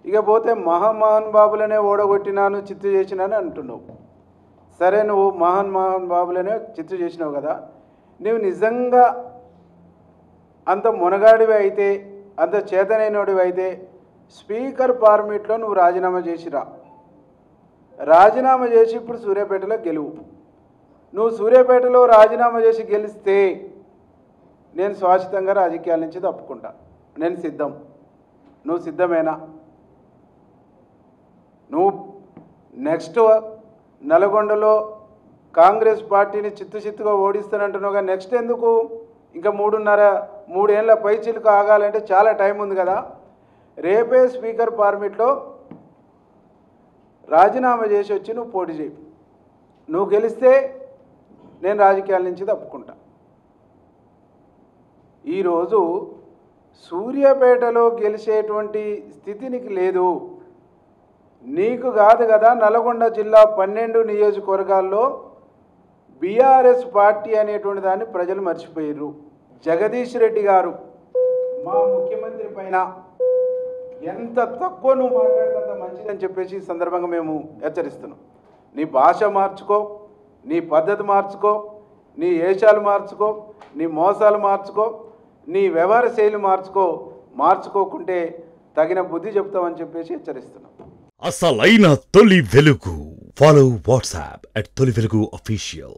ఇకపోతే మహామహన్ బాబులనే ఓడగొట్టినాను చిత్తు చేసినాను అంటున్నావు. సరే, నువ్వు మహాన్ బాబులనే చిత్తు చేసినావు కదా. నువ్వు నిజంగా అంత మునగాడివి అయితే, అంత చేతనైనడివి అయితే స్పీకర్ ఫార్మేట్లో నువ్వు రాజీనామా చేసిరా. రాజీనామా చేసి ఇప్పుడు సూర్యాపేటలో గెలువు. నువ్వు సూర్యాపేటలో రాజీనామా చేసి గెలిస్తే నేను శాశ్వతంగా రాజకీయాల నుంచి తప్పుకుంటా. నేను సిద్ధం. నువ్వు సిద్ధమేనా? నువ్వు నెక్స్ట్ నల్గొండలో కాంగ్రెస్ పార్టీని చిత్తుగా ఓడిస్తానంటున్నావుగా. నెక్స్ట్ ఎందుకు? ఇంకా 3 ఏళ్ళ పైచిలుకు ఆగాలంటే చాలా టైం ఉంది కదా. రేపే స్పీకర్ ఫార్మేట్లో రాజీనామా చేసి వచ్చి నువ్వు పోటీ చేయి. నువ్వు గెలిస్తే నేను రాజకీయాల నుంచి తప్పుకుంటా. ఈరోజు సూర్యాపేటలో గెలిచేటువంటి స్థితి నీకు లేదు. నీకు కాదు కదా, నల్గొండ జిల్లా 12 నియోజకవర్గాల్లో బీఆర్ఎస్ పార్టీ అనేటువంటి దాన్ని ప్రజలు మర్చిపోయారు. జగదీష్ రెడ్డి గారు మా ముఖ్యమంత్రి పైన ఎంత తక్కువ నువ్వు మాట్లాడితే మంచిదని చెప్పేసి ఈ సందర్భంగా మేము హెచ్చరిస్తున్నాం. నీ భాష మార్చుకో, నీ పద్ధతి మార్చుకో, నీ ఏషాలు మార్చుకో, నీ మోసాలు మార్చుకో, నీ వ్యవహార శైలి మార్చుకోకుంటే తగిన బుద్ధి చెప్తామని చెప్పేసి హెచ్చరిస్తున్నాం. అసలైన తొలి వెలుగు. ఫాలో వాట్సాప్ @తొలి వెలుగు official.